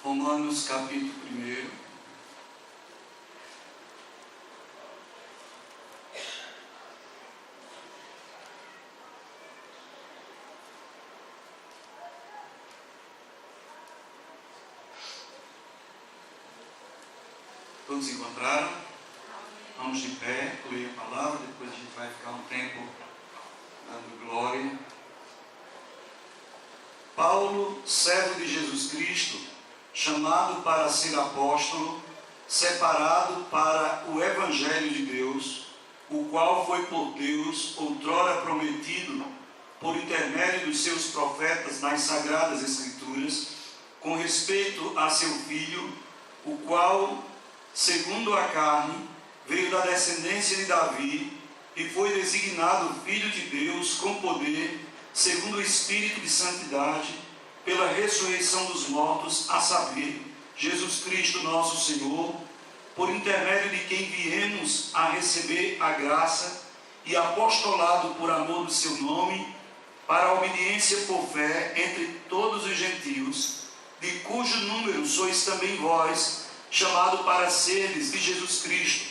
Romanos capítulo 1. Todos encontraram? Vamos de pé, ler a palavra, depois a gente vai ficar um tempo dando glória. Paulo, servo de Jesus Cristo, chamado para ser apóstolo, separado para o Evangelho de Deus, o qual foi por Deus outrora prometido por intermédio dos seus profetas nas Sagradas Escrituras, com respeito a seu Filho, o qual, segundo a carne, veio da descendência de Davi e foi designado Filho de Deus com poder, segundo o Espírito de Santidade, pela ressurreição dos mortos, a saber, Jesus Cristo nosso Senhor, por intermédio de quem viemos a receber a graça e apostolado por amor do seu nome, para a obediência por fé entre todos os gentios, de cujo número sois também vós, chamado para seres de Jesus Cristo.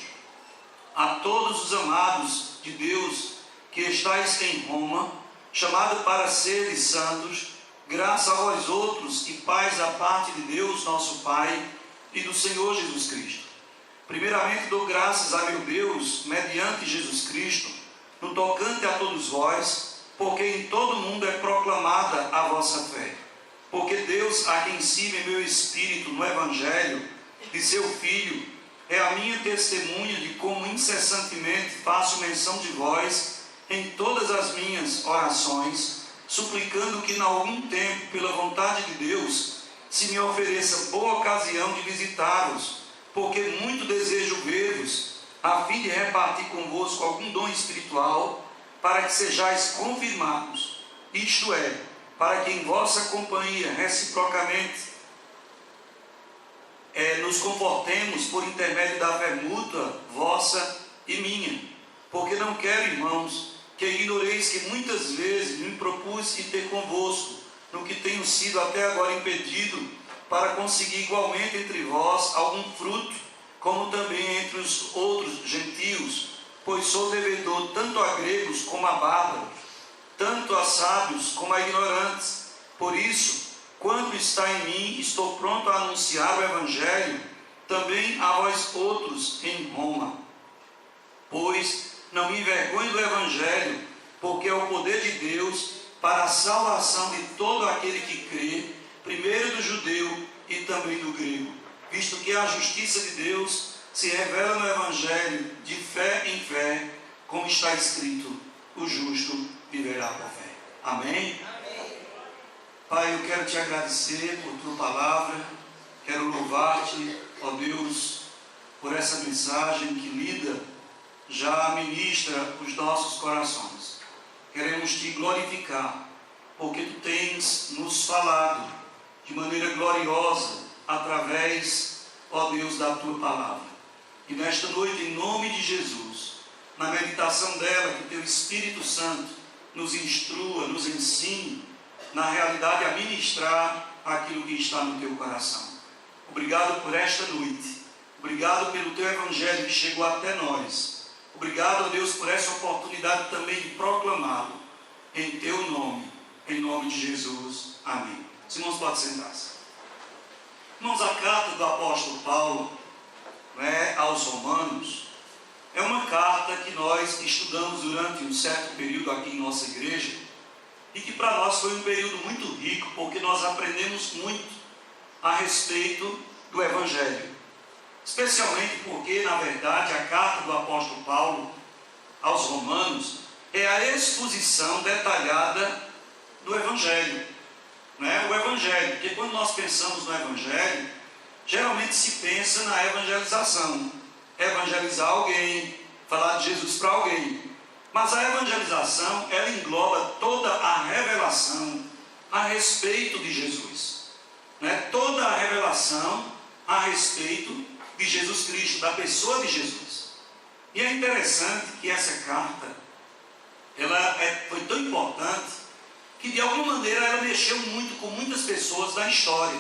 A todos os amados de Deus que estáis em Roma, chamado para seres santos, graça a vós outros e paz da parte de Deus nosso Pai e do Senhor Jesus Cristo. Primeiramente dou graças a meu Deus, mediante Jesus Cristo, no tocante a todos vós, porque em todo mundo é proclamada a vossa fé. Porque Deus, a quem sirve meu espírito no Evangelho de seu Filho, é a minha testemunha de como incessantemente faço menção de vós em todas as minhas orações, suplicando que, em algum tempo, pela vontade de Deus, se me ofereça boa ocasião de visitá-los, porque muito desejo ver-vos, a fim de repartir convosco algum dom espiritual, para que sejais confirmados, isto é, para que em vossa companhia, reciprocamente, nos confortemos por intermédio da fé mútua, vossa e minha. Porque não quero, irmãos, que ignoreis que muitas vezes me propus ir ter convosco, no que tenho sido até agora impedido, para conseguir igualmente entre vós algum fruto, como também entre os outros gentios, pois sou devedor tanto a gregos como a bárbaros, tanto a sábios como a ignorantes. Por isso, quanto está em mim, estou pronto a anunciar o Evangelho, também a vós outros em Roma. Pois não me envergonho do Evangelho, porque é o poder de Deus para a salvação de todo aquele que crê, primeiro do judeu e também do grego, visto que a justiça de Deus se revela no Evangelho de fé em fé, como está escrito, o justo viverá por fé. Amém? Pai, eu quero te agradecer por tua palavra, quero louvar-te, ó Deus, por essa mensagem que lida já ministra os nossos corações. Queremos te glorificar, porque tu tens nos falado de maneira gloriosa através, ó Deus, da tua palavra. E nesta noite, em nome de Jesus, na meditação dela, que teu Espírito Santo nos instrua, nos ensine, na realidade, a ministrar aquilo que está no teu coração. Obrigado por esta noite. Obrigado pelo teu Evangelho que chegou até nós. Obrigado, ó Deus, por essa oportunidade também de proclamá-lo em teu nome, em nome de Jesus. Amém. Os irmãos podem sentar-se. Irmãos, a carta do apóstolo Paulo, aos Romanos, é uma carta que nós estudamos durante um certo período aqui em nossa igreja, e que para nós foi um período muito rico, porque nós aprendemos muito a respeito do Evangelho. Especialmente porque, na verdade, a carta do apóstolo Paulo aos Romanos é a exposição detalhada do Evangelho. O Evangelho, porque quando nós pensamos no Evangelho, geralmente se pensa na evangelização. Evangelizar alguém, falar de Jesus para alguém. Mas a evangelização, ela engloba toda a revelação a respeito de Jesus. Toda a revelação a respeito de Jesus Cristo, da pessoa de Jesus. E é interessante que essa carta, foi tão importante, que de alguma maneira ela mexeu muito com muitas pessoas da história.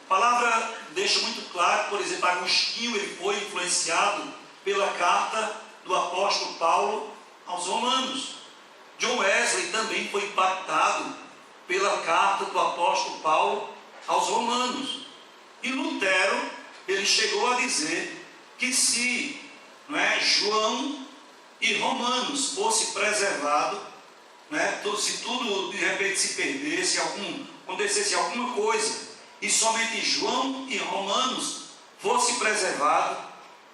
A palavra deixa muito claro, por exemplo, Agostinho ele foi influenciado pela carta do apóstolo Paulo aos Romanos. John Wesley também foi impactado pela carta do apóstolo Paulo aos Romanos. E Lutero, ele chegou a dizer que se João e Romanos fosse preservado, se tudo de repente se perdesse, acontecesse alguma coisa, e somente João e Romanos fosse preservado,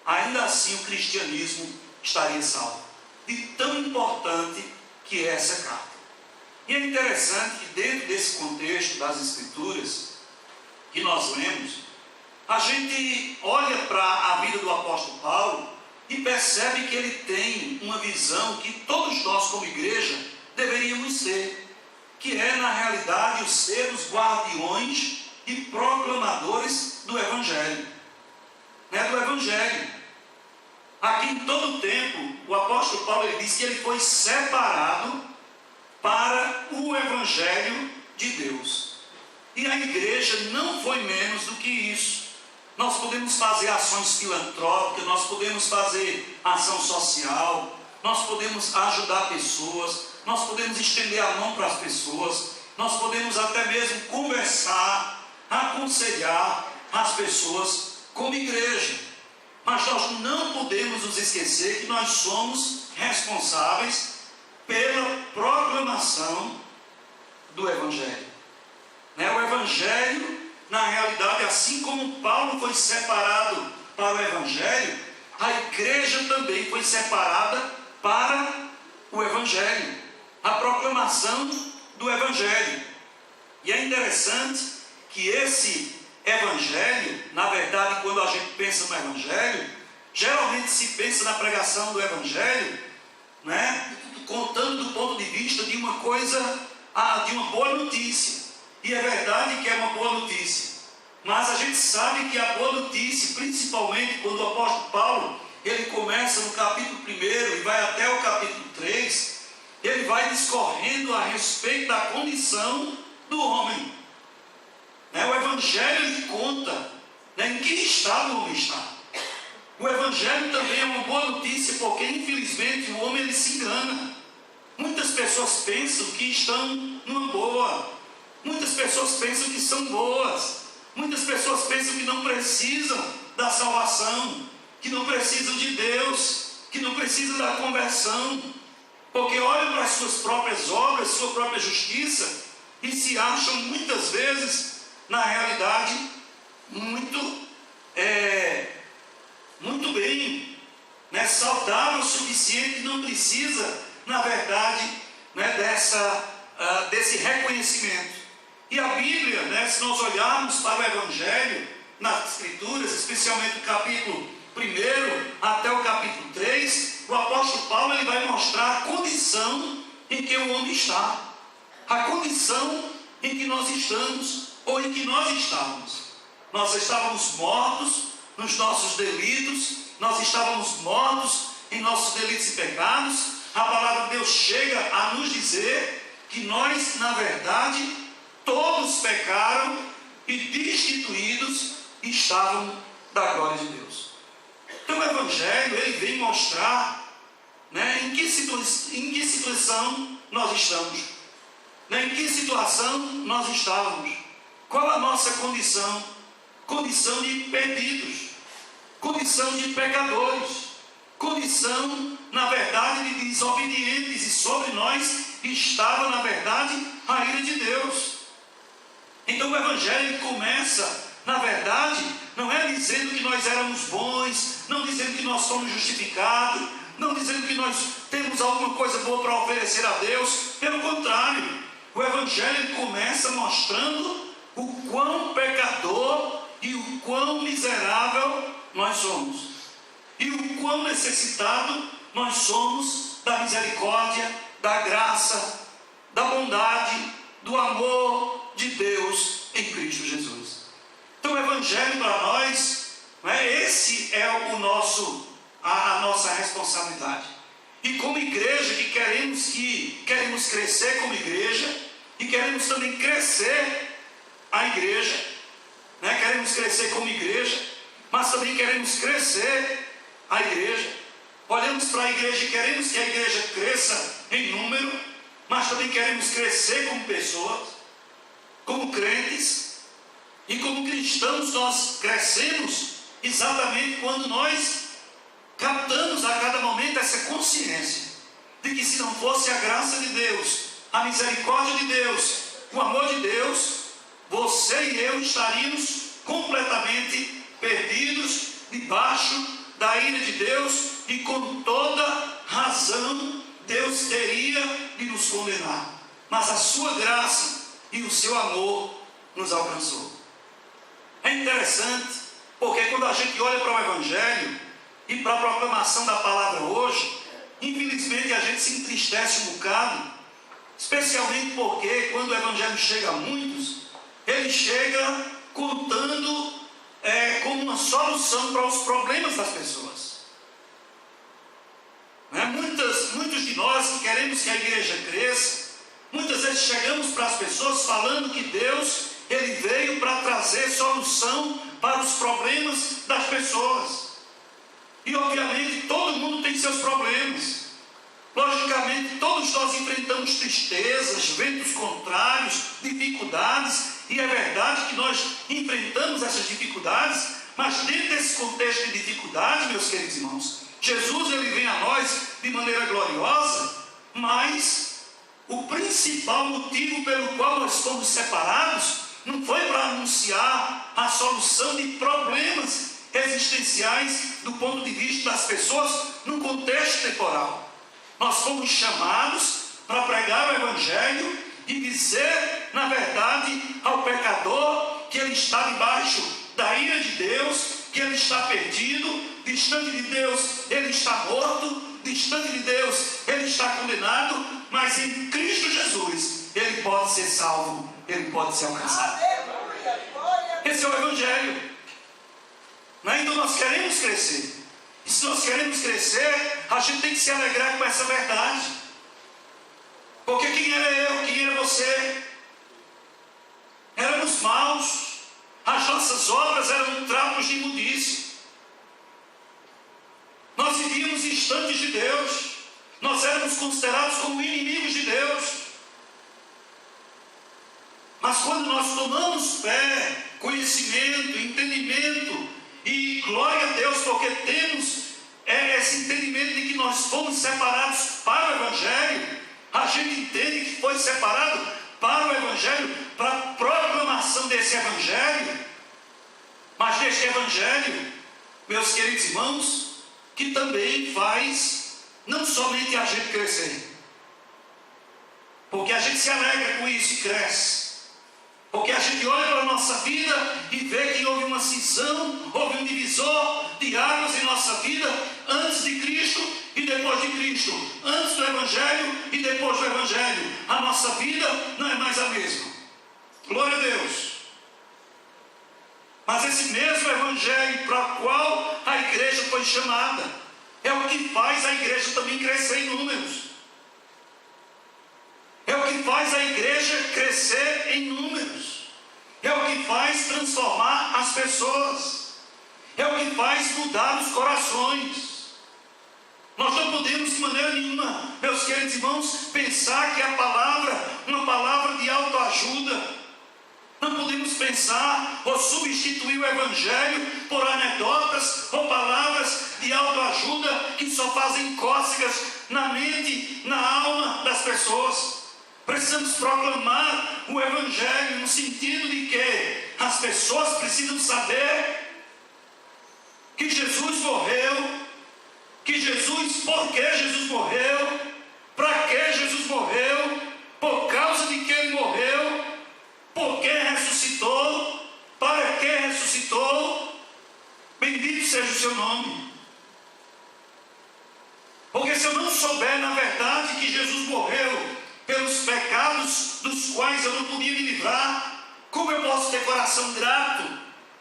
ainda assim o cristianismo estaria salvo. De tão importante que é essa carta. E é interessante que dentro desse contexto das Escrituras que nós lemos, a gente olha para a vida do apóstolo Paulo e percebe que ele tem uma visão que todos nós como igreja deveríamos ter, que é na realidade o ser os guardiões e proclamadores do Evangelho. Do Evangelho. Aqui em todo o tempo, o apóstolo Paulo ele diz que ele foi separado para o Evangelho de Deus. E a igreja não foi menos do que isso. Nós podemos fazer ações filantrópicas, nós podemos fazer ação social, nós podemos ajudar pessoas, nós podemos estender a mão para as pessoas, nós podemos até mesmo conversar, aconselhar as pessoas como igreja. Mas nós não podemos nos esquecer que nós somos responsáveis pela proclamação do Evangelho. O Evangelho, na realidade, assim como Paulo foi separado para o Evangelho, a igreja também foi separada para o Evangelho, a proclamação do Evangelho. E é interessante que esse Evangelho, na verdade, quando a gente pensa no Evangelho, geralmente se pensa na pregação do Evangelho, contando do ponto de vista de uma coisa, de uma boa notícia. E é verdade que é uma boa notícia. Mas a gente sabe que a boa notícia, principalmente quando o apóstolo Paulo, ele começa no capítulo 1 e vai até o capítulo 3, ele vai discorrendo a respeito da condição do homem. O Evangelho ele conta em que estado o homem está. O Evangelho também é uma boa notícia, porque infelizmente o homem ele se engana. Muitas pessoas pensam que estão numa boa. Muitas pessoas pensam que são boas. Muitas pessoas pensam que não precisam da salvação, que não precisam de Deus, que não precisam da conversão, porque olham para as suas próprias obras, sua própria justiça, e se acham muitas vezes, na realidade, muito bem, saudável o suficiente, não precisa, na verdade, desse reconhecimento. E a Bíblia, se nós olharmos para o Evangelho, nas Escrituras, especialmente do capítulo 1 até o capítulo 3, o apóstolo Paulo ele vai mostrar a condição em que o homem está, a condição em que nós estamos, ou em que nós estávamos. Nós estávamos mortos nos nossos delitos, nós estávamos mortos em nossos delitos e pecados. A palavra de Deus chega a nos dizer que nós, na verdade, todos pecaram e destituídos estavam da glória de Deus. Então o Evangelho ele vem mostrar em que situação nós estamos, em que situação nós estávamos, qual a nossa condição, condição de perdidos, condição de pecadores, condição, na verdade, de desobedientes, e sobre nós estava, na verdade, a ira de Deus. Então o Evangelho começa, na verdade, não é dizendo que nós éramos bons, não dizendo que nós somos justificados, não dizendo que nós temos alguma coisa boa para oferecer a Deus. Pelo contrário, o Evangelho começa mostrando o quão pecador e o quão miserável nós somos, e o quão necessitado nós somos da misericórdia, da graça, da bondade, do amor de Deus em Cristo Jesus. Então o Evangelho para nós, esse é a nossa responsabilidade. E como igreja que queremos crescer como igreja, e queremos também crescer a igreja, queremos crescer como igreja, mas também queremos crescer a igreja. Olhamos para a igreja e queremos que a igreja cresça em número, mas também queremos crescer como pessoas, como crentes. E como cristãos nós crescemos exatamente quando nós captamos a cada momento essa consciência de que se não fosse a graça de Deus, a misericórdia de Deus, o amor de Deus, você e eu estaríamos completamente perdidos debaixo da ira de Deus, e com toda razão Deus teria de nos condenar. Mas a sua graça e o seu amor nos alcançou. É interessante, porque quando a gente olha para o Evangelho e para a proclamação da palavra hoje, infelizmente a gente se entristece um bocado, especialmente porque quando o Evangelho chega a muitos, ele chega contando como uma solução para os problemas das pessoas. Muitos de nós que queremos que a igreja cresça, muitas vezes chegamos para as pessoas falando que Deus, Ele veio para trazer solução para os problemas das pessoas. E obviamente todo mundo tem seus problemas. Logicamente todos nós enfrentamos tristezas, ventos contrários, dificuldades, e é verdade que nós enfrentamos essas dificuldades, mas dentro desse contexto de dificuldades, meus queridos irmãos, Jesus ele vem a nós de maneira gloriosa, mas o principal motivo pelo qual nós fomos separados não foi para anunciar a solução de problemas existenciais do ponto de vista das pessoas num contexto temporal. Nós fomos chamados para pregar o Evangelho e dizer, na verdade, ao pecador que ele está debaixo da ira de Deus, que ele está perdido, distante de Deus, ele está morto, distante de Deus, ele está condenado, mas em Cristo Jesus, ele pode ser salvo, ele pode ser alcançado. Esse é o Evangelho. Então nós queremos crescer. E se nós queremos crescer, a gente tem que se alegrar com essa verdade. Porque quem era eu, quem era você? Éramos maus. As nossas obras eram trapos de imundície. Nós vivíamos distantes de Deus. Nós éramos considerados como inimigos de Deus. Mas quando nós tomamos fé, conhecimento, entendimento, e glória a Deus, porque temos esse entendimento de que nós fomos separados para o Evangelho, a gente entende que foi separado para o Evangelho, para a proclamação desse Evangelho, mas deste Evangelho, meus queridos irmãos, que também faz não somente a gente crescer, porque a gente se alegra com isso e cresce. Porque a gente olha para a nossa vida e vê que houve uma cisão, houve um divisor de águas em nossa vida, antes de Cristo e depois de Cristo, antes do Evangelho e depois do Evangelho. A nossa vida não é mais a mesma. Glória a Deus. Mas esse mesmo Evangelho para o qual a igreja foi chamada, é o que faz a igreja também crescer em números. É o que faz a igreja crescer em números. É o que faz transformar as pessoas. É o que faz mudar os corações. Nós não podemos de maneira nenhuma, meus queridos irmãos, pensar que a palavra, uma palavra de autoajuda. Não podemos pensar ou substituir o Evangelho por anedotas ou palavras de autoajuda que só fazem cócegas na mente, na alma das pessoas. Precisamos proclamar o Evangelho no sentido de que as pessoas precisam saber que Jesus morreu, que Jesus, por que Jesus morreu, para que Jesus morreu, por causa de que Ele morreu, por que ressuscitou, para que ressuscitou. Bendito seja o seu nome. Porque se eu não souber na verdade que Jesus morreu pelos pecados dos quais eu não podia me livrar, como eu posso ter coração grato,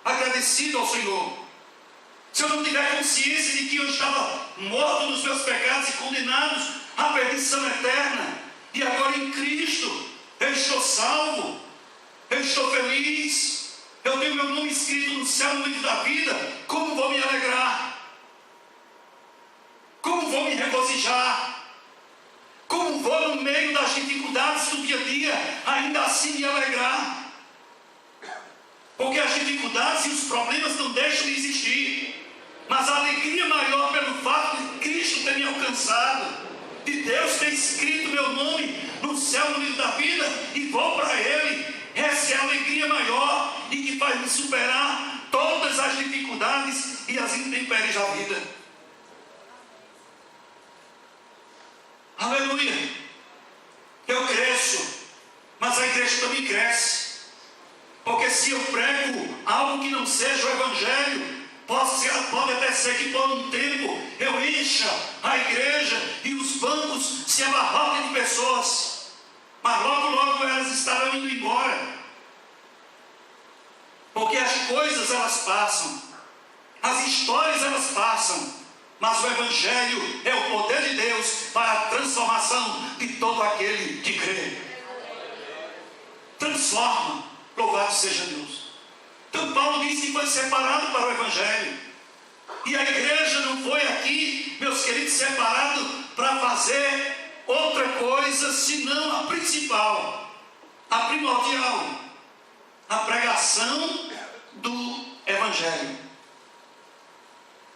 agradecido ao Senhor? Se eu não tiver consciência de que eu estava morto nos meus pecados e condenados à perdição eterna, e agora em Cristo eu estou salvo, eu estou feliz, eu tenho meu nome escrito no céu, no livro da vida, como vou me alegrar? Como vou me regozijar? Como vou, no meio das dificuldades do dia a dia, ainda assim me alegrar? Porque as dificuldades e os problemas não deixam de existir, mas a alegria maior pelo fato de Cristo ter me alcançado, de Deus ter escrito meu nome no céu, no livro da vida, e vou para Ele. Essa é a alegria maior e que faz me superar todas as dificuldades e as intempéries da vida. Aleluia! Eu cresço, mas a igreja também cresce. Porque se eu prego algo que não seja o Evangelho, pode até ser que por um tempo eu encha a igreja e os bancos se abarrotem de pessoas. Mas logo, logo elas estarão indo embora. Porque as coisas elas passam, as histórias elas passam, mas o Evangelho é o poder de Deus para a transformação de todo aquele que crê. Transforma, louvado seja Deus. Então Paulo diz que foi separado para o Evangelho. E a igreja não foi aqui, meus queridos, separado para fazer outra coisa senão a principal, a primordial, a pregação do Evangelho,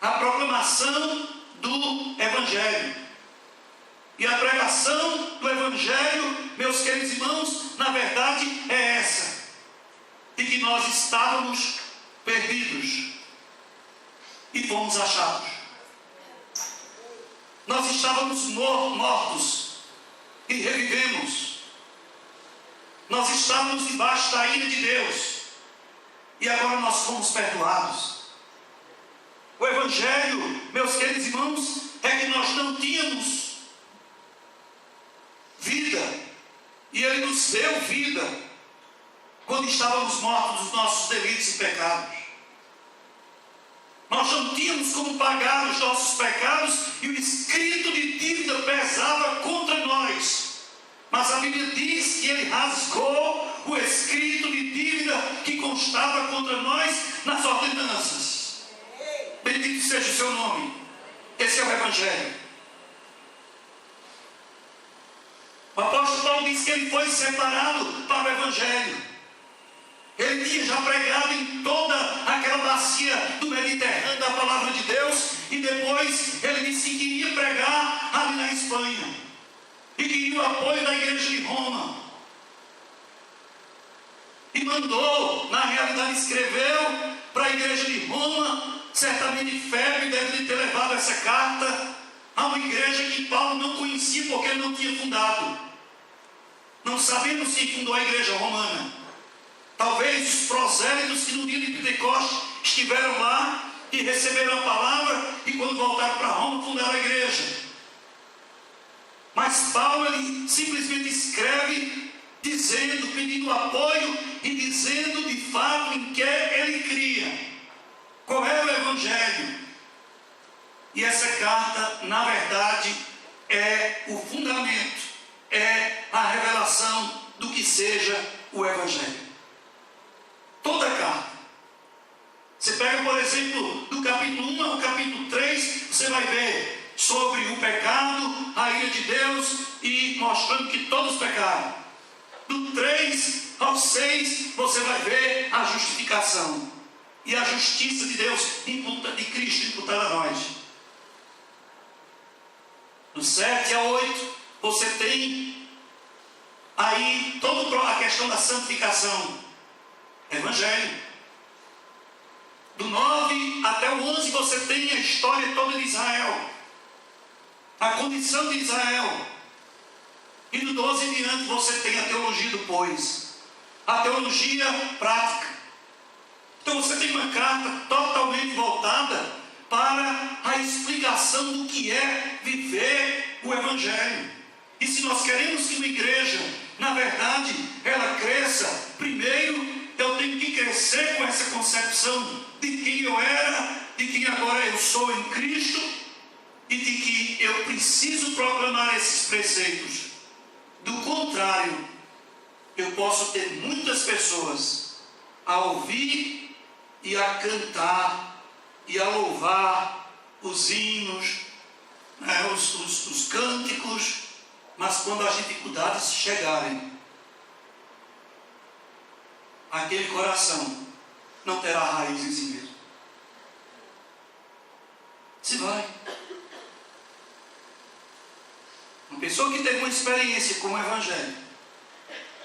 a proclamação do Evangelho. E a pregação do Evangelho, meus queridos irmãos, na verdade é essa: de que nós estávamos perdidos e fomos achados. Nós estávamos mortos e revivemos. Nós estávamos debaixo da ira de Deus e agora nós fomos perdoados. O Evangelho, meus queridos irmãos, é que nós não tínhamos vida e Ele nos deu vida quando estávamos mortos dos nossos delitos e pecados. Nós não tínhamos como pagar os nossos pecados e o escrito de dívida pesava contra nós. Mas a Bíblia diz que Ele rasgou o escrito de dívida que constava contra nós nas ordenanças. Bendito seja o seu nome. Esse é o Evangelho. O apóstolo Paulo diz que ele foi separado para o Evangelho. Ele tinha já pregado em toda aquela bacia do Mediterrâneo da palavra de Deus, e depois ele disse que iria pregar ali na Espanha e queria o apoio da igreja de Roma, e mandou, na realidade escreveu para a igreja de Roma. Certamente Febe deve ter levado essa carta a uma igreja que Paulo não conhecia, porque ele não tinha fundado. Não sabemos quem fundou a igreja romana. Talvez os prosélitos que no dia de Pentecostes estiveram lá e receberam a palavra, e quando voltaram para Roma fundaram a igreja. Mas Paulo ele simplesmente escreve dizendo, pedindo apoio e dizendo de fato em que ele cria, qual é o Evangelho. E essa carta, na verdade, é o fundamento, é a revelação do que seja o Evangelho. Toda a carta. Você pega, por exemplo, do capítulo 1 ao capítulo 3, você vai ver sobre o pecado, a ira de Deus, e mostrando que todos pecaram. Do 3 ao 6, você vai ver a justificação e a justiça de Deus, de Cristo imputada a nós. Do 7 ao 8, você tem aí toda a questão da santificação. Evangelho. Do 9 até o 11 você tem a história toda de Israel, a condição de Israel. E do 12 em diante você tem a teologia do pois, a teologia prática. Então você tem uma carta totalmente voltada para a explicação do que é viver o Evangelho. E se nós queremos que uma igreja, na verdade, ela cresça, primeiro eu tenho que crescer com essa concepção de quem eu era, de quem agora eu sou em Cristo, e de que eu preciso proclamar esses preceitos. Do contrário, eu posso ter muitas pessoas a ouvir e a cantar e a louvar os hinos, os cânticos, mas quando as dificuldades chegarem, aquele coração não terá raiz em si mesmo. Se vai. Uma pessoa que teve uma experiência com o Evangelho,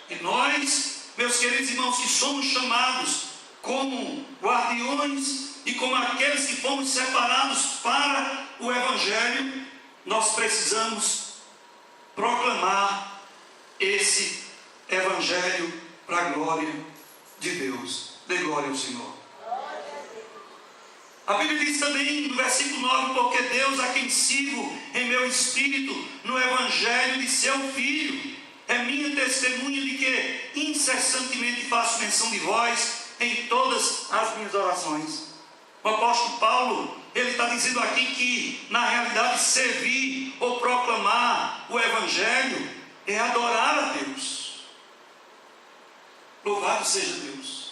e nós, meus queridos irmãos, que somos chamados como guardiões e como aqueles que fomos separados para o Evangelho, nós precisamos proclamar esse Evangelho para a glória de Deus. Dê glória ao Senhor. A Bíblia diz também no versículo 9: porque Deus, a quem sirvo em meu espírito no Evangelho de seu Filho, é minha testemunha de que incessantemente faço menção de vós em todas as minhas orações. O apóstolo Paulo, ele está dizendo aqui que na realidade servir ou proclamar o Evangelho é adorar a Deus. Louvado seja Deus.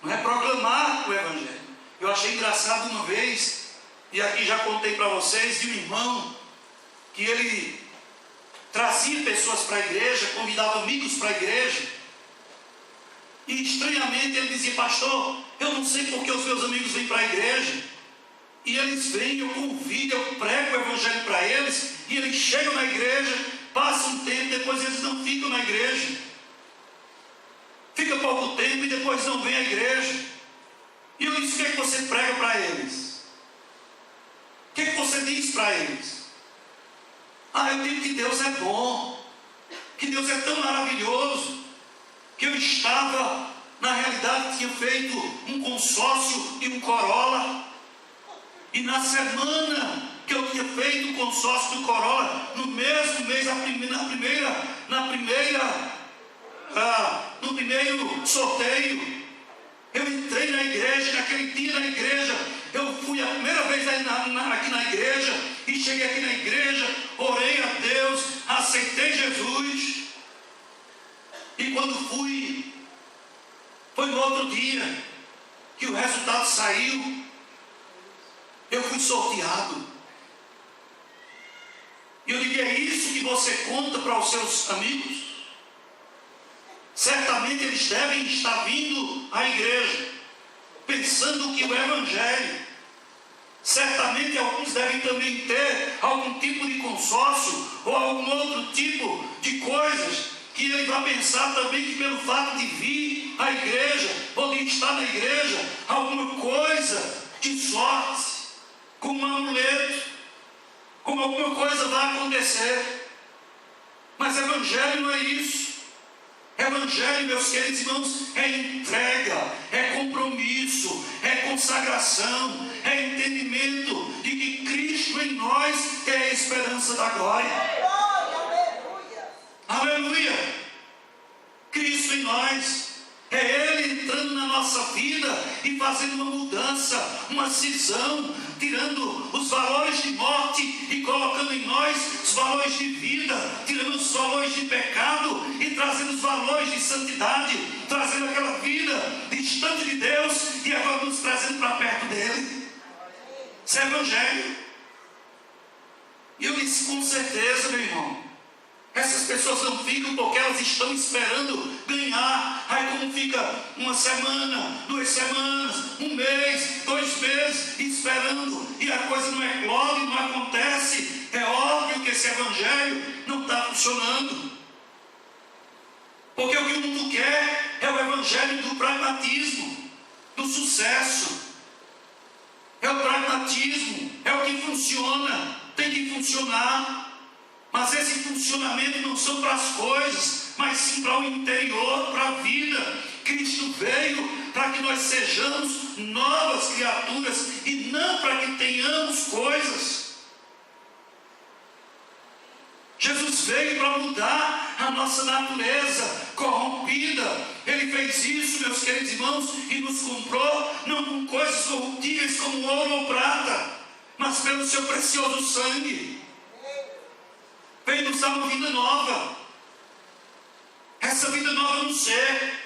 Não é proclamar o Evangelho. Eu achei engraçado uma vez, e aqui já contei para vocês, de um irmão que ele trazia pessoas para a igreja, convidava amigos para a igreja, e estranhamente ele dizia: pastor, eu não sei porque os meus amigos vêm para a igreja, e eles vêm, eu convido, eu prego o Evangelho para eles, e eles chegam na igreja, passam um tempo, depois eles não ficam na igreja, fica pouco tempo e depois não vem à igreja. E eu disse: o que é que você prega para eles? O que é que você diz para eles? Eu digo que Deus é bom, que Deus é tão maravilhoso, que eu estava, na realidade, tinha feito um consórcio e um Corolla, e na semana que eu tinha feito o consórcio do Corolla, no mesmo mês, no primeiro sorteio, eu entrei na igreja. Naquele dia na igreja, eu fui a primeira vez aqui na igreja, e cheguei aqui na igreja, orei a Deus, aceitei Jesus, e quando fui, foi no outro dia que o resultado saiu, eu fui sorteado. E eu digo: é isso que você conta para os seus amigos? Certamente eles devem estar vindo à igreja, pensando que o Evangelho, certamente alguns devem também ter algum tipo de consórcio, ou algum outro tipo de coisas, que ele vai pensar também que pelo fato de vir à igreja, ou de estar na igreja, alguma coisa de sorte, como um amuleto, como alguma coisa vai acontecer. Mas Evangelho não é isso. Evangelho, meus queridos irmãos, é entrega, é compromisso, é consagração, é entendimento de que Cristo em nós é a esperança da glória. Aleluia! Cristo em nós, é Ele entrando na nossa vida e fazendo uma mudança, uma cisão, tirando os valores de morte e colocando em nós os valores de vida, tirando os valores de pecado e trazendo os valores de santidade, trazendo aquela vida distante de Deus e agora nos trazendo para perto dele. Isso é Evangelho. E eu disse: com certeza, meu irmão, essas pessoas não ficam porque elas estão esperando ganhar. Aí como fica uma semana, 2 semanas, 1 mês, 2 meses esperando, e a coisa não é glória, não acontece, é óbvio que esse Evangelho não está funcionando. Porque o que o mundo quer é o Evangelho do pragmatismo, do sucesso. É o pragmatismo, é o que funciona, tem que funcionar. Mas esse funcionamento não são para as coisas, mas sim para o interior, para a vida. Cristo veio para que nós sejamos novas criaturas e não para que tenhamos coisas. Jesus veio para mudar a nossa natureza corrompida. Ele fez isso, meus queridos irmãos, e nos comprou não com coisas corruptíveis como ouro ou prata, mas pelo seu precioso sangue. Veio nos dar uma vida nova. Essa vida nova no ser.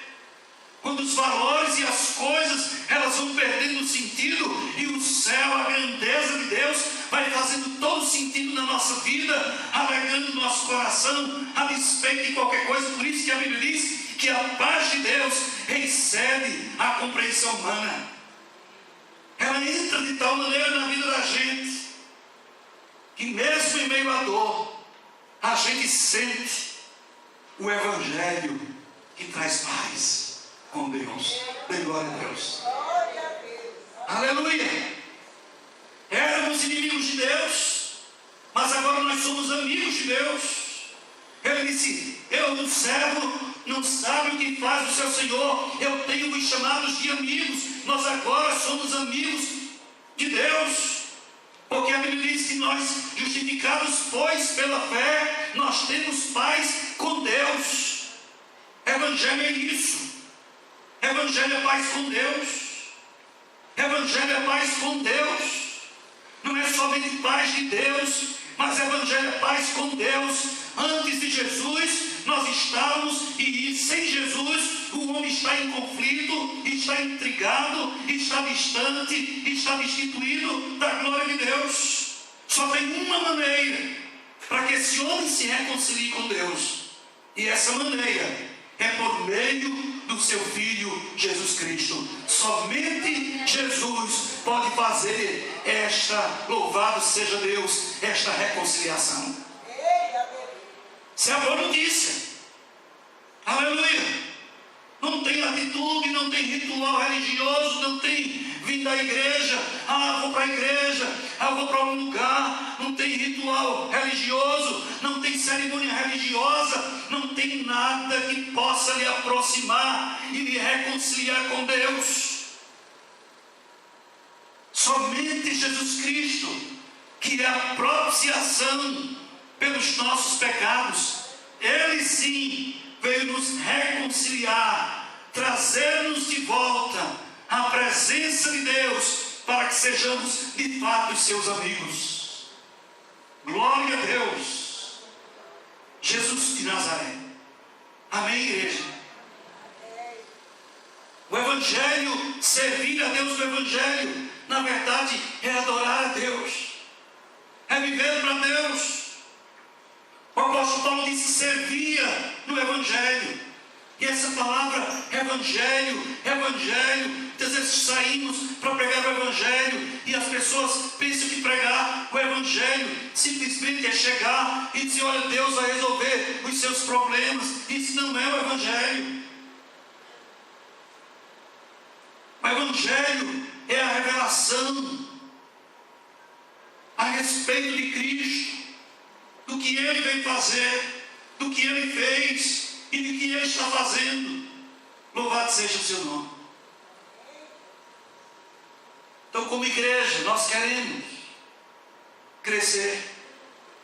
Quando os valores e as coisas, elas vão perdendo sentido, e o céu, a grandeza de Deus, vai fazendo todo sentido na nossa vida, alegrando o nosso coração, a despeito de qualquer coisa. Por isso que a Bíblia diz que a paz de Deus excede a compreensão humana. Ela entra de tal maneira na vida da gente, que mesmo em meio à dor, a gente sente o Evangelho que traz paz com Deus. Dê glória a Deus. Aleluia. Éramos inimigos de Deus, mas agora nós somos amigos de Deus. Ele disse: eu, um servo, não sabe o que faz o seu Senhor, eu tenho vos chamados de amigos. Nós agora somos amigos de Deus, porque a Bíblia diz que nós, justificados pois pela fé, nós temos paz com Deus. Evangelho é isso. Evangelho é paz com Deus. Evangelho é paz com Deus. Não é somente paz de Deus, mas Evangelho é paz com Deus. Antes de Jesus nós estávamos, e sem Jesus o homem está em conflito, está intrigado, está distante, está destituído da glória de Deus. Só tem uma maneira para que esse homem se reconcilie com Deus, e essa maneira é por meio do seu Filho Jesus Cristo. Somente Jesus pode fazer esta, louvado seja Deus, esta reconciliação. Isso é a boa notícia. Aleluia. Não tem atitude, não tem ritual religioso, não tem vir da igreja, vou para a igreja, vou para um lugar. Não tem ritual religioso, não tem cerimônia religiosa, não tem nada que possa lhe aproximar e lhe reconciliar com Deus. Somente Jesus Cristo, que é a propiciação pelos nossos pecados. Ele sim veio nos reconciliar, trazer-nos de volta à presença de Deus, para que sejamos de fato os seus amigos. Glória a Deus. Jesus de Nazaré. Amém, igreja? O Evangelho, servir a Deus no Evangelho, na verdade é adorar a Deus, é viver para Deus. O apóstolo Paulo disse: servia no Evangelho. E essa palavra Evangelho, muitas vezes saímos para pregar o Evangelho, e as pessoas pensam que pregar o Evangelho simplesmente é chegar e dizer: olha, Deus vai resolver os seus problemas. Isso não é o Evangelho. O Evangelho é a revelação a respeito de Cristo, do que Ele veio fazer, do que Ele fez e do que Ele está fazendo. Louvado seja o seu nome. Então, como igreja, nós queremos crescer.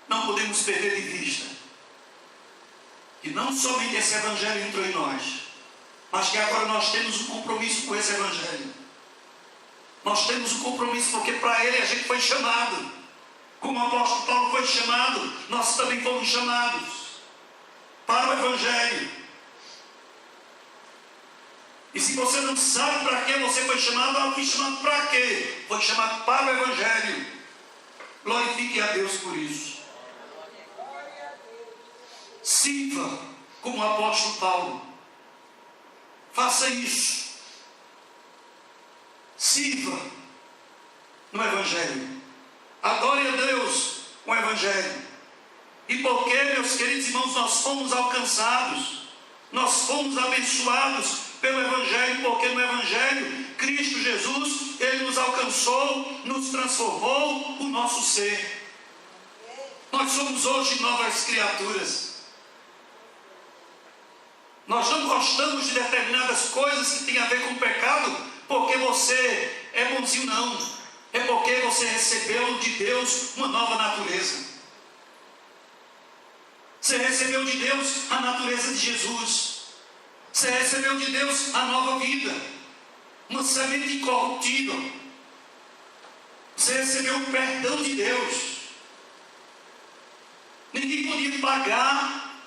Não podemos perder de vista que não somente esse Evangelho entrou em nós, mas que agora nós temos um compromisso com esse Evangelho. Nós temos um compromisso, porque para ele a gente foi chamado. Como o apóstolo Paulo foi chamado, nós também fomos chamados para o Evangelho. E se você não sabe para que você foi chamado, eu fui chamado para quê? Foi chamado para o Evangelho. Glorifique a Deus por isso. Sirva como o apóstolo Paulo. Faça isso. Sirva no Evangelho. Adore a Deus com o Evangelho. E porque, meus queridos irmãos, nós fomos alcançados, nós fomos abençoados pelo Evangelho, porque no Evangelho, Cristo Jesus, Ele nos alcançou, nos transformou o nosso ser. Nós somos hoje novas criaturas. Nós não gostamos de determinadas coisas que têm a ver com o pecado, porque você é bonzinho, não. É porque você recebeu de Deus uma nova natureza. Você recebeu de Deus a natureza de Jesus. Você recebeu de Deus a nova vida, uma semente incorruptível. Você recebeu o perdão de Deus. Ninguém podia pagar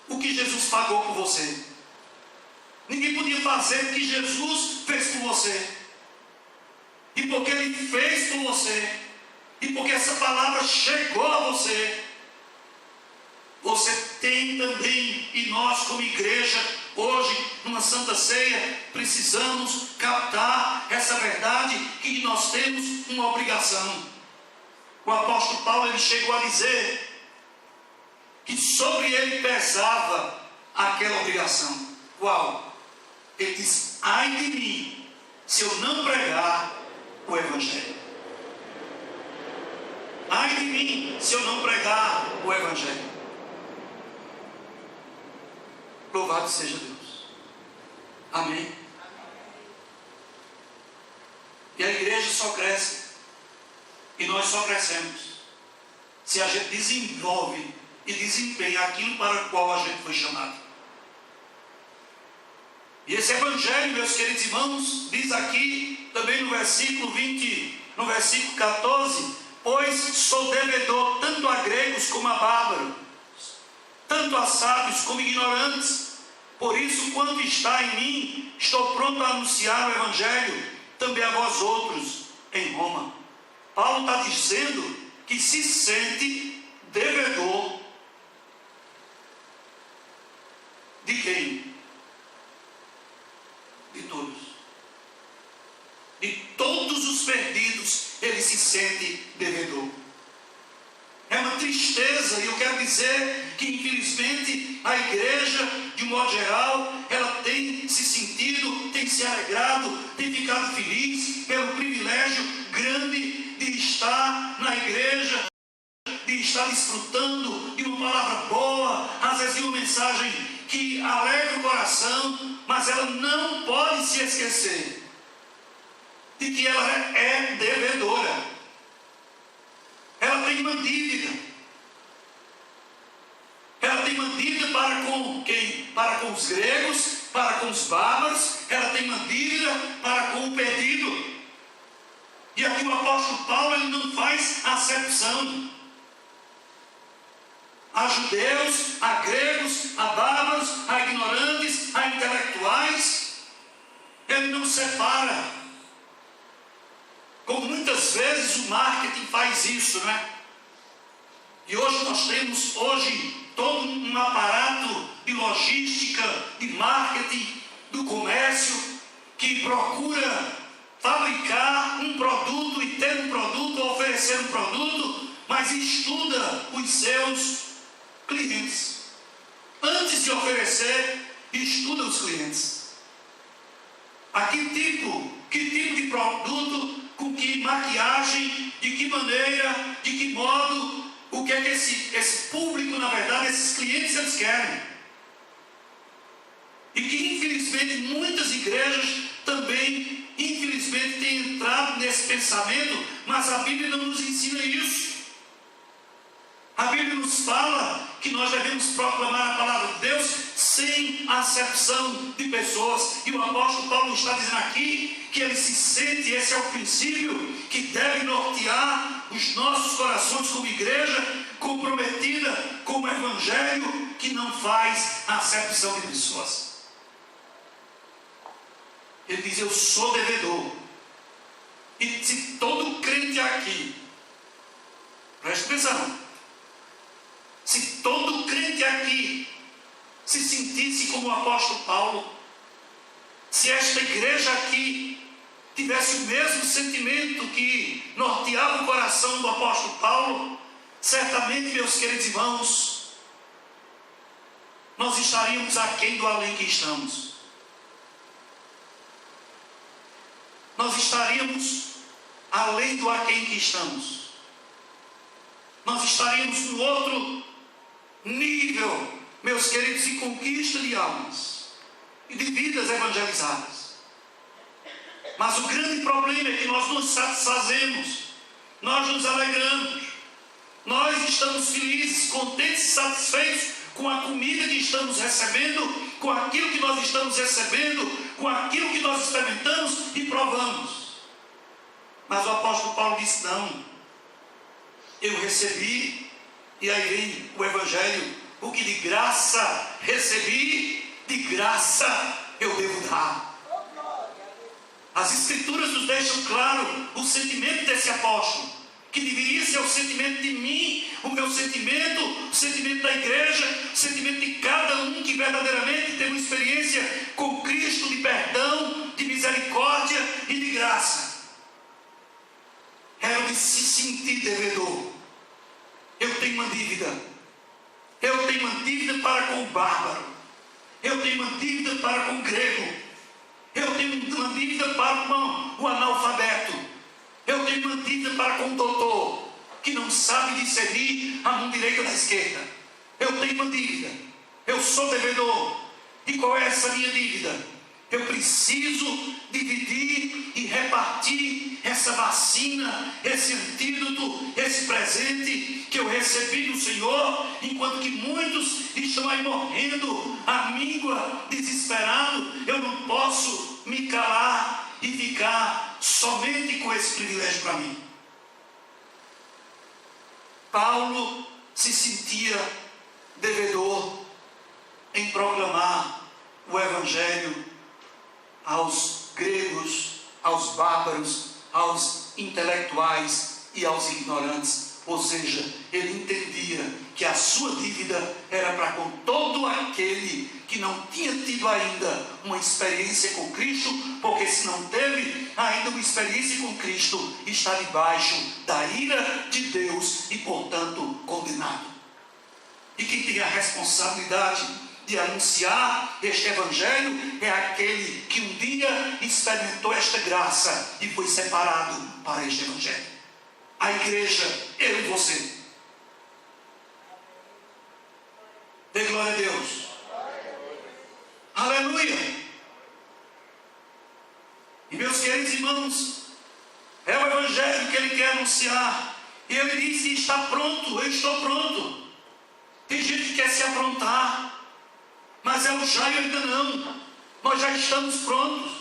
o que Jesus pagou por você. Ninguém podia fazer o que Jesus fez por você. E porque Ele fez por você, e porque essa palavra chegou a você, você tem também, e nós como igreja, hoje, numa Santa Ceia, precisamos captar essa verdade, que nós temos uma obrigação. O apóstolo Paulo, ele chegou a dizer que sobre ele pesava aquela obrigação. Qual? Ele diz: ai de mim, se eu não pregar o Evangelho. Ai de mim, se eu não pregar o Evangelho. Louvado seja Deus. Amém. E a igreja só cresce, e nós só crescemos, se a gente desenvolve e desempenha aquilo para o qual a gente foi chamado. E esse Evangelho, meus queridos irmãos, diz aqui também no versículo 20, no versículo 14: pois sou devedor tanto a gregos como a bárbaros, tanto a sábios como ignorantes. Por isso, quanto está em mim, estou pronto a anunciar o Evangelho também a vós outros em Roma. Paulo está dizendo que se sente devedor de quem? De todos. De todos os perdidos, ele se sente devedor. É uma tristeza, e eu quero dizer que infelizmente a igreja, de um modo geral, ela tem se sentido, tem se alegrado, tem ficado feliz pelo privilégio grande de estar na igreja, de estar desfrutando de uma palavra boa, às vezes de uma mensagem que alegra o coração, mas ela não pode se esquecer de que ela é devedora. Ela tem uma dívida. Ela tem uma dívida para com quem? Para com os gregos, para com os bárbaros. Ela tem uma dívida para com o perdido. E aqui o apóstolo Paulo, ele não faz acepção. A judeus, a gregos, a bárbaros, a ignorantes, a intelectuais. Ele não separa. Como muitas vezes o marketing faz isso, né? E hoje nós temos todo um aparato de logística, de marketing, do comércio, que procura fabricar um produto e ter um produto, oferecer um produto, mas estuda os seus clientes. Antes de oferecer, estuda os clientes. A que tipo de produto, com que maquiagem, de que maneira, de que modo, o que é que esse público, na verdade, esses clientes, eles querem. E que infelizmente muitas igrejas também, infelizmente, têm entrado nesse pensamento, mas a Bíblia não nos ensina isso. A Bíblia nos fala que nós devemos proclamar a palavra de Deus sem acepção de pessoas. E o apóstolo Paulo está dizendo aqui que ele se sente, esse é o princípio que deve nortear os nossos corações como igreja comprometida com o Evangelho, que não faz acepção de pessoas. Ele diz: eu sou devedor. E se todo crente aqui, preste atenção, se todo crente aqui se sentisse como o apóstolo Paulo, se esta igreja aqui tivesse o mesmo sentimento que norteava o coração do apóstolo Paulo, certamente, meus queridos irmãos, nós estaríamos aquém do além que estamos. Nós estaríamos além do aquém que estamos. Nós estaríamos no outro nível, meus queridos, de conquista de almas e de vidas evangelizadas. Mas o grande problema é que nós nos satisfazemos, nós nos alegramos, nós estamos felizes, contentes e satisfeitos com a comida que estamos recebendo, com aquilo que nós estamos recebendo, com aquilo que nós experimentamos e provamos. Mas o apóstolo Paulo disse: não, eu recebi, e aí vem o Evangelho, o que de graça recebi, de graça eu devo dar. As Escrituras nos deixam claro o sentimento desse apóstolo, que deveria ser o sentimento de mim, o meu sentimento, o sentimento da igreja, o sentimento de cada um que verdadeiramente tem uma experiência com Cristo de perdão, de misericórdia e de graça. Era de se sentir devedor. Eu tenho uma dívida. Eu tenho uma dívida para com o bárbaro. Eu tenho uma dívida para com o grego. Eu tenho uma dívida para com o analfabeto. Eu tenho uma dívida para com o doutor, que não sabe discernir a mão direita da esquerda. Eu tenho uma dívida. Eu sou devedor. E qual é essa minha dívida? Eu preciso dividir e repartir essa vacina, esse antídoto, esse presente que eu recebi do Senhor, enquanto que muitos estão aí morrendo, à míngua, desesperado. Eu não posso me calar e ficar somente com esse privilégio para mim. Paulo se sentia devedor em proclamar o Evangelho aos gregos, aos bárbaros, aos intelectuais e aos ignorantes. Ou seja, ele entendia que a sua dívida era para com todo aquele que não tinha tido ainda uma experiência com Cristo, porque se não teve ainda uma experiência com Cristo, está debaixo da ira de Deus e, portanto, condenado. E quem tem a responsabilidade de anunciar este Evangelho é aquele que um dia experimentou esta graça e foi separado para este Evangelho. A igreja, eu e você. Dê glória a Deus. Aleluia. E meus queridos irmãos, é o Evangelho que ele quer anunciar. E ele disse: está pronto, eu estou pronto. Tem gente que quer se aprontar, mas é o já e ainda não. Nós já estamos prontos,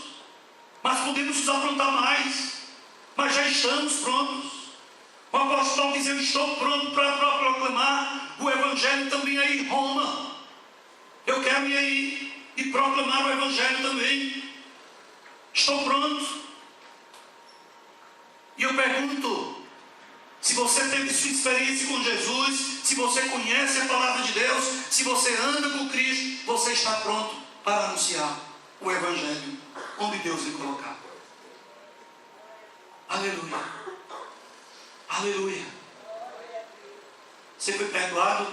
mas podemos nos aprontar mais, mas já estamos prontos. O apóstolo Paulo diz: eu estou pronto para proclamar o Evangelho também aí em Roma. Eu quero ir aí e proclamar o Evangelho também. Estou pronto. E eu pergunto, se você teve sua experiência com Jesus, se você conhece a palavra de Deus, se você anda com Cristo, você está pronto para anunciar o Evangelho onde Deus lhe colocar. Aleluia. Aleluia. Você foi perdoado?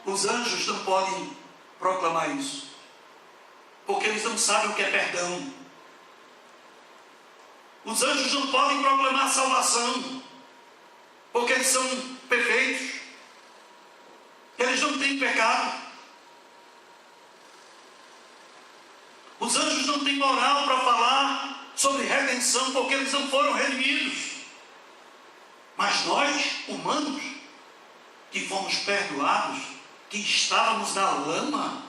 Os anjos não podem proclamar isso, porque eles não sabem o que é perdão. Os anjos não podem proclamar salvação, porque eles são perfeitos. Eles não têm pecado. Os anjos não têm moral para falar sobre redenção, porque eles não foram redimidos. Mas nós, humanos, que fomos perdoados, que estávamos na lama,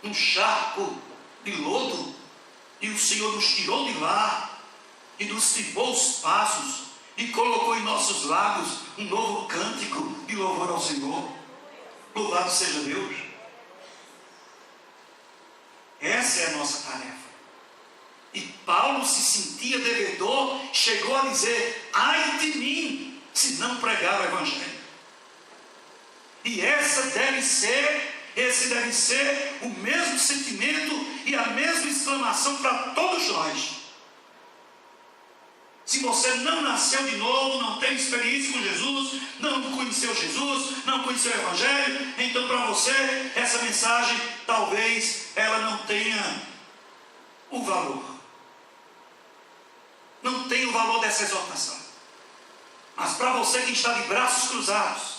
num charco de lodo, e o Senhor nos tirou de lá e nos limpou os passos e colocou em nossos lábios um novo cântico de louvor ao Senhor. Louvado seja Deus. Essa é a nossa tarefa. E Paulo se sentia devedor, chegou a dizer: ai de mim, se não pregar o Evangelho. E esse deve ser o mesmo sentimento e a mesma exclamação para todos nós. Se você não nasceu de novo, não tem experiência com Jesus, não conheceu Jesus, não conheceu o Evangelho, então para você essa mensagem talvez ela não tenha o valor. Não tem o valor dessa exortação. Mas para você que está de braços cruzados,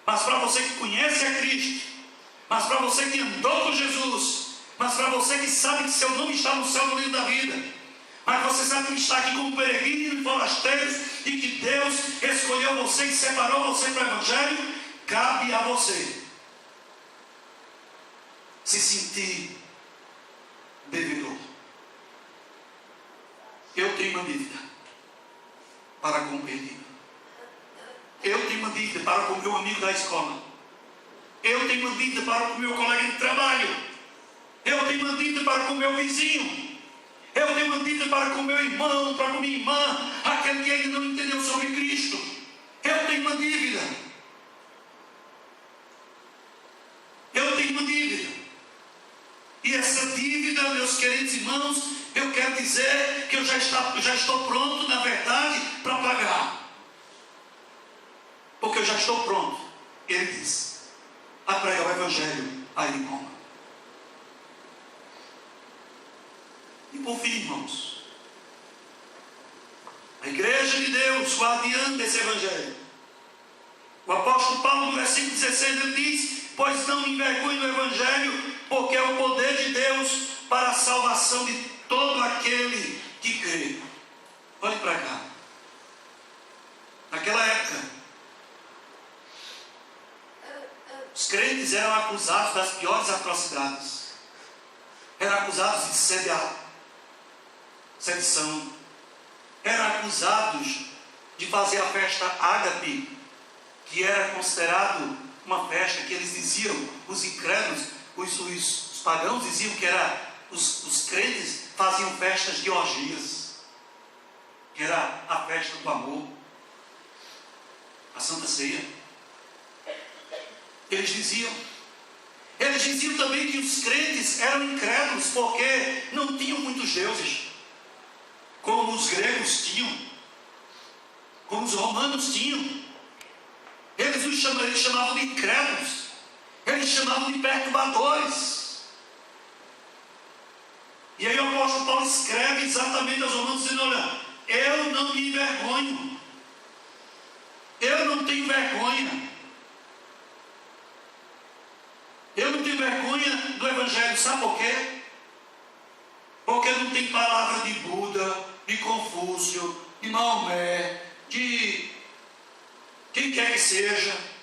mas para você que conhece a Cristo, mas para você que andou com Jesus, mas para você que sabe que seu nome está no céu do livro da vida, mas você sabe que está aqui como peregrino e forasteiros e que Deus escolheu você e separou você para o Evangelho, cabe a você se sentir devedor. Eu tenho uma dívida para com o perdido. Eu tenho uma dívida para com o meu amigo da escola. Eu tenho uma dívida para com o meu colega de trabalho. Eu tenho uma dívida para com o meu vizinho. Eu tenho uma dívida para com o meu irmão, para com minha irmã, aquele que ainda não entendeu sobre Cristo. Eu tenho uma dívida. Eu tenho uma dívida. E essa dívida, meus queridos irmãos, eu quero dizer que eu já estou pronto, na verdade, para pagar. Porque eu já estou pronto. Ele diz, a pregar o Evangelho aí em Roma. E por fim, irmãos, a igreja de Deus, guardiã desse Evangelho. O apóstolo Paulo, no versículo 16, ele diz, pois não me envergonhe do Evangelho, porque é o poder de Deus para a salvação de todo aquele que crê. Olhe para cá. Naquela época, os crentes eram acusados das piores atrocidades. Eram acusados de sedição. Eram acusados de fazer a festa ágape, que era considerado uma festa que eles diziam, os incrédulos, os pagãos diziam que era, os crentes faziam festas de orgias, que era a festa do amor, a Santa Ceia. Eles diziam também que os crentes eram incrédulos, porque não tinham muitos deuses, como os gregos tinham, como os romanos tinham. Eles chamavam de incrédulos, eles chamavam de perturbadores. E aí o apóstolo Paulo escreve exatamente aos romanos, dizendo, olha, eu não me envergonho, eu não tenho vergonha, eu não tenho vergonha do Evangelho, sabe por quê? Porque não tem palavra de Buda, de Confúcio, de Maomé, de quem quer que seja.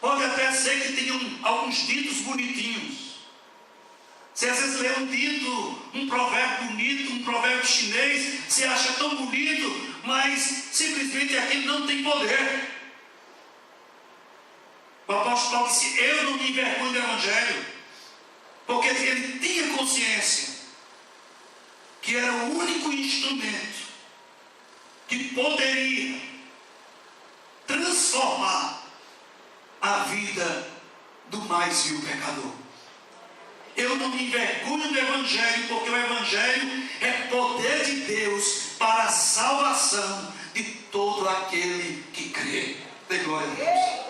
Pode até ser que tenham alguns ditos bonitinhos. Você às vezes lê um dito, um provérbio bonito, um provérbio chinês, você acha tão bonito, mas simplesmente aquilo não tem poder. O apóstolo Paulo disse, eu não me envergonho do Evangelho, porque ele tinha consciência que era o único instrumento que poderia transformar a vida do mais vil pecador. Eu não me envergonho do Evangelho, porque o Evangelho é poder de Deus para a salvação de todo aquele que crê. Dê glória a Deus.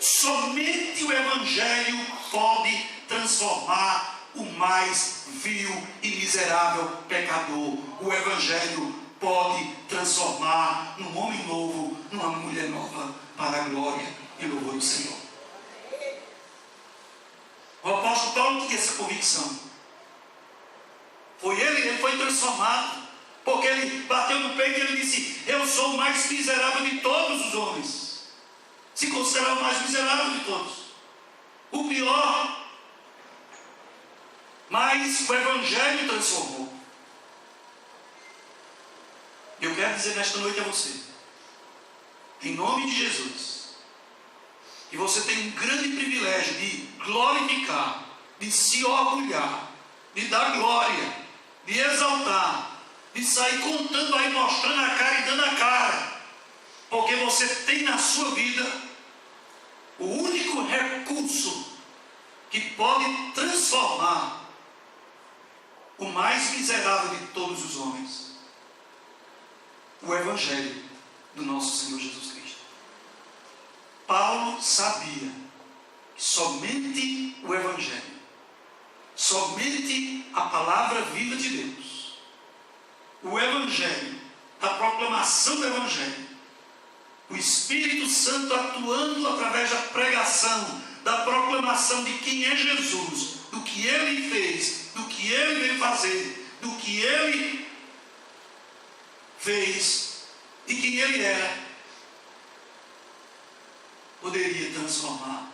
Somente o Evangelho pode transformar o mais vil e miserável pecador. O Evangelho pode transformar num homem novo, numa mulher nova, para a glória e louvor do Senhor. O apóstolo Paulo tinha essa convicção. Ele foi transformado, porque ele bateu no peito e ele disse, eu sou o mais miserável de todos os homens. Se considerar o mais miserável de todos, o pior, mas o Evangelho transformou. Eu quero dizer nesta noite a você, em nome de Jesus, que você tem um grande privilégio de glorificar, de se orgulhar, de dar glória, de exaltar, de sair contando aí, mostrando a cara e dando a cara, porque você tem na sua vida o único recurso que pode transformar o mais miserável de todos os homens, o Evangelho do nosso Senhor Jesus Cristo. Paulo sabia que somente o Evangelho, somente a palavra viva de Deus, o Evangelho, a proclamação do Evangelho, o Espírito Santo atuando através da pregação, da proclamação de quem é Jesus, do que Ele fez, do que Ele veio fazer, do que Ele fez e quem Ele era, poderia transformar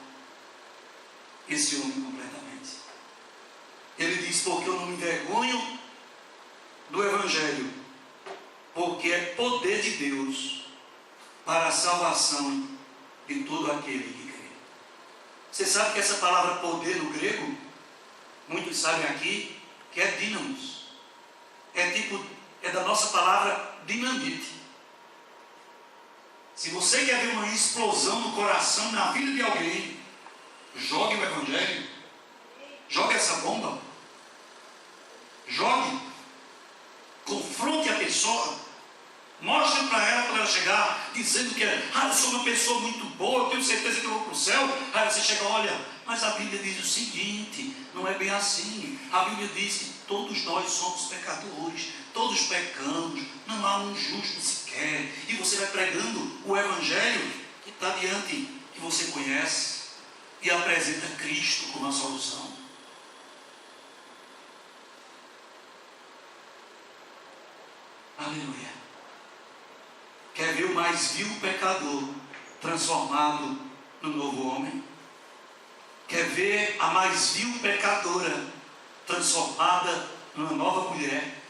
esse homem completamente. Ele diz, porque eu não me envergonho do Evangelho, porque é poder de Deus para a salvação de todo aquele que crê. Você sabe que essa palavra poder no grego, muitos sabem aqui, que é dínamos. É da nossa palavra dinamite. Se você quer ver uma explosão no coração, na vida de alguém, jogue o Evangelho. Jogue essa bomba. Jogue. Confronte a pessoa. Mostre para ela quando ela chegar, dizendo que eu sou uma pessoa muito boa, eu tenho certeza que eu vou para o céu. Aí você chega, olha, mas a Bíblia diz o seguinte, não é bem assim. A Bíblia diz que todos nós somos pecadores, todos pecamos, não há um justo sequer. E você vai pregando o Evangelho que está diante, que você conhece, e apresenta Cristo como a solução. Aleluia. Quer ver o mais vil pecador transformado no novo homem? Quer ver a mais vil pecadora transformada numa nova mulher?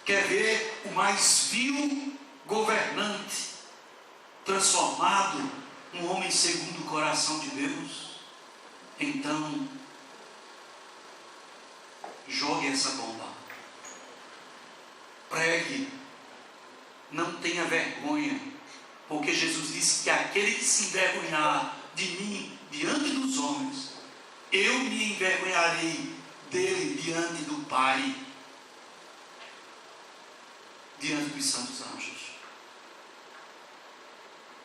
Quer ver o mais vil governante transformado num homem segundo o coração de Deus? Então, jogue essa bomba. Pregue. Não tenha vergonha, porque Jesus disse que aquele que se envergonhar de mim diante dos homens, eu me envergonharei dele diante do Pai, diante dos santos anjos.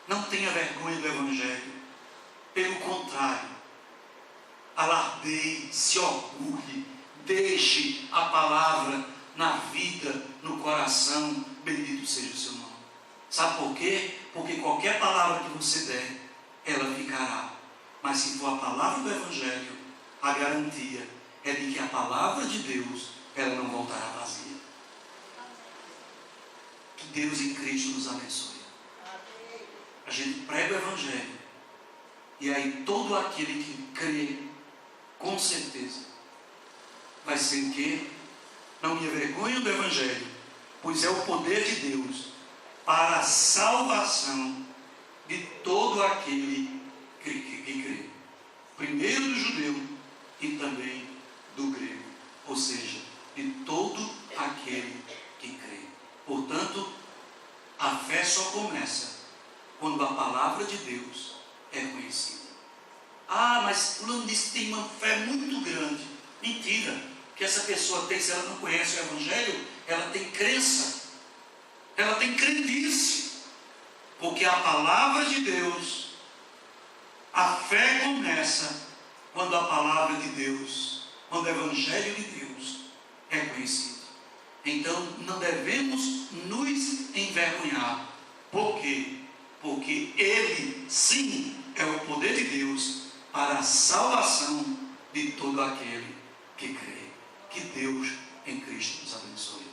Não tenha vergonha do Evangelho, pelo contrário, alardeie, se orgulhe, deixe a palavra na vida, no coração. Bendito seja o seu nome. Sabe por quê? Porque qualquer palavra que você der, ela ficará. Mas se for a palavra do Evangelho, a garantia é de que a palavra de Deus, ela não voltará vazia. Que Deus em Cristo nos abençoe. A gente prega o Evangelho, e aí todo aquele que crê, com certeza, vai ser o quê? Não me envergonho do Evangelho, pois é o poder de Deus para a salvação de todo aquele que crê. Primeiro do judeu e também do grego. Ou seja, de todo aquele que crê. Portanto, a fé só começa quando a palavra de Deus é conhecida. Ah, mas fulano disse que tem uma fé muito grande. Mentira. Que essa pessoa tem, se ela não conhece o Evangelho, ela tem crença, ela tem crendice, porque a palavra de Deus, a fé começa quando a palavra de Deus, quando o Evangelho de Deus é conhecido. Então não devemos nos envergonhar. Por quê? Porque Ele sim é o poder de Deus para a salvação de todo aquele que crê. Que Deus em Cristo nos abençoe.